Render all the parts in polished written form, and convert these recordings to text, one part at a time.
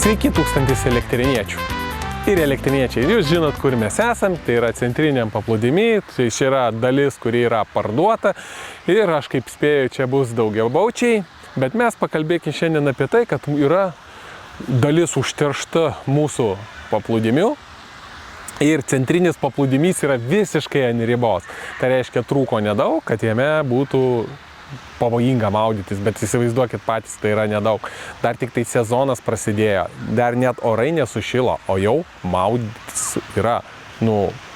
Sveiki, 1000 elektriniečių. Ir elektriniečiai, jūs žinot, kur mes esam, tai yra centriniam paplūdimy, tai čia yra dalis, kuri yra parduota ir aš kaip spėju, čia bus daugiabaučiai, bet mes pakalbėkime šiandien apie tai, kad yra dalis užteršta mūsų paplūdimių ir centrinis paplūdimys yra visiškai ant ribos. Tai reiškia, trūko nedaug, kad jame būtų pavojinga maudytis, bet įsivaizduokit patys, tai yra nedaug. Dar tik tai sezonas prasidėjo, dar net orai nesušilo, o jau maudytis yra,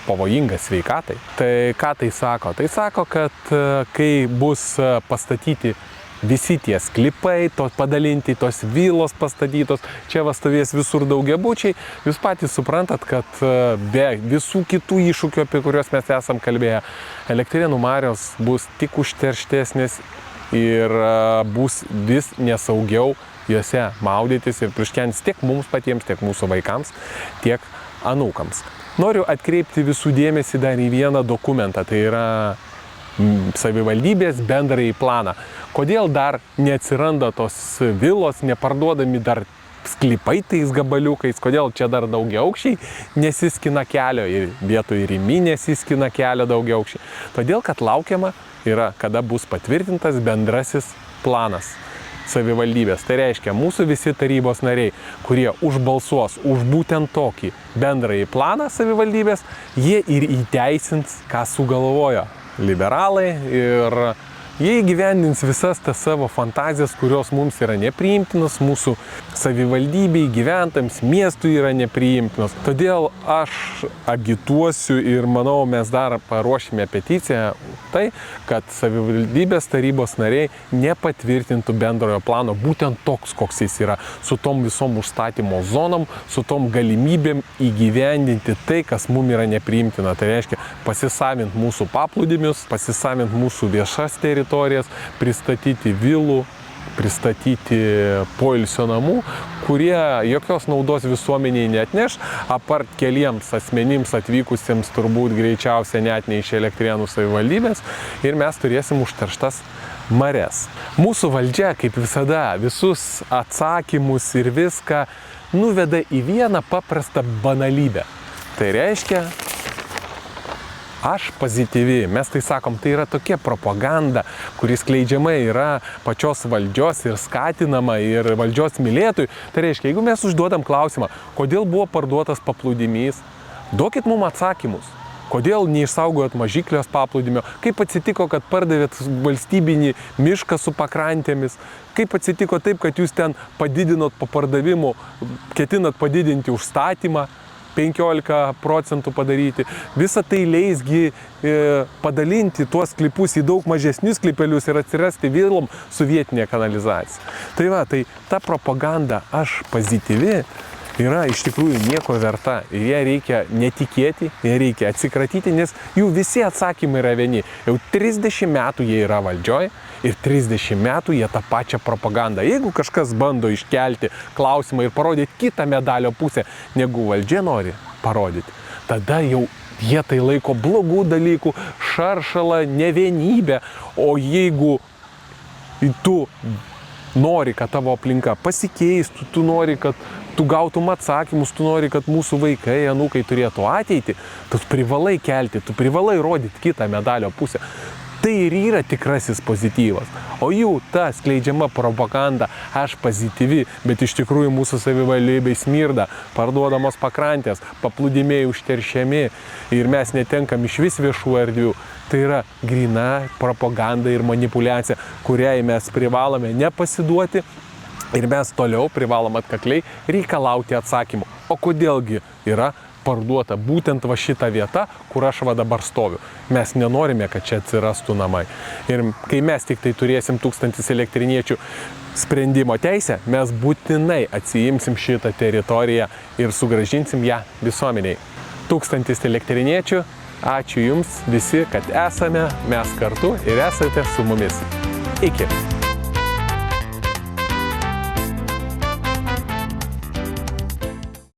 pavojinga sveikatai. Tai ką tai sako? Tai sako, kad kai bus pastatyti visi tie sklypai, padalinti, tos vilos pastatytos, čia stovės visur daugiabučiai, jūs patys suprantat, kad be visų kitų iššūkių, apie kuriuos mes esam kalbėję, Elektrėnų marios bus tik užterštesnės ir bus vis nesaugiau juose maudytis ir pliuškentis tiek mums patiems, tiek mūsų vaikams, tiek anūkams. Noriu atkreipti visų dėmesį dar į vieną dokumentą, tai yra savivaldybės bendrąjį planą. Kodėl dar neatsiranda tos vilos, neparduodami dar sklypai tais gabaliukais, kodėl čia dar daugiaaukščiai nesiskina kelio ir vietoj Rimi nesiskina kelio daugiaaukščiai. Todėl, kad laukiama yra, kada bus patvirtintas bendrasis planas savivaldybės. Tai reiškia, mūsų visi tarybos nariai, kurie užbalsuos už būtent tokį bendrąjį planą savivaldybės, jie ir įteisins, ką sugalvojo liberalai ir jie įgyvendins visas tas savo fantazijas, kurios mums yra nepriimtinos, mūsų savivaldybei, gyventojams, miestui yra nepriimtinos. Todėl aš agituosiu ir manau, mes dar paruošime peticiją tai, kad savivaldybės tarybos nariai nepatvirtintų bendrojo plano būtent toks, koks jis yra, su tom visom užstatymo zonom, su tom galimybėm įgyvendinti tai, kas mums yra nepriimtina. Tai reiškia pasisavint mūsų paplūdimius, pasisavint mūsų viešas teritorijas, pristatyti vilų, pristatyti poilsio namų, kurie jokios naudos visuomeniai neatneš, apart keliems asmenims atvykusiems turbūt greičiausiai net ne iš Elektrėnų savivaldybės ir mes turėsim užterštas marias. Mūsų valdžia, kaip visada, visus atsakymus ir viską nuveda į vieną paprastą banalybę. Tai reiškia, aš pozityvi. Mes tai sakom, tai yra tokia propaganda, kuris skleidžiama yra pačios valdžios ir skatinama ir valdžios mylėtojų. Tai reiškia, jeigu mes užduodam klausimą, kodėl buvo parduotas paplūdimys, duokit mums atsakymus. Kodėl neišsaugojot Mažyklės paplūdimio? Kaip atsitiko, kad pardavėt valstybinį mišką su pakrantėmis? Kaip atsitiko taip, kad jūs ten padidinot po pardavimų, ketinat padidinti užstatymą? 15% padaryti. Visą tai leisgi padalinti tuos sklypus į daug mažesnius sklypelius ir atsirasti vilom su vietinė kanalizacija. Tai va, tai ta propaganda aš pozityvi yra iš tikrųjų nieko verta. Ir ją reikia netikėti, ją reikia atsikratyti, nes jų visi atsakymai yra vieni. Jau 30 metų jie yra valdžioj ir 30 metų jie tą pačią propagandą. Jeigu kažkas bando iškelti klausimą ir parodyti kitą medalio pusę, negu valdžia nori parodyti, tada jau jie tai laiko blogų dalykų, šaršalą, nevienybę. O jeigu tu nori, kad tavo aplinka pasikeistų, tu nori, kad tu gautum atsakymus, tu nori, kad mūsų vaikai, anūkai turėtų ateitį, tu privalai kelti, tu privalai rodyti kitą medalio pusę. Tai ir yra tikrasis pozityvas. O jų ta skleidžiama propaganda, aš pozityvi, bet iš tikrųjų mūsų savivaldybei smirda, parduodamos pakrantės, paplūdimiai užteršiami ir mes netenkam iš vis viešų erdvių. Tai yra gryna propaganda ir manipuliacija, kuriai mes privalome nepasiduoti ir mes toliau privalom atkakliai reikalauti atsakymų. O kodėlgi yra parduota būtent va šita vieta, kur aš va dabar stoviu. Mes nenorime, kad čia atsirastų namai. Ir kai mes tik tai turėsim 1000 elektriniečių sprendimo teisę, mes būtinai atsiimsim šitą teritoriją ir sugrąžinsim ją visuomeniai. 1000 elektriniečių, ačiū Jums visi, kad esame, mes kartu ir esate su mumis. Iki.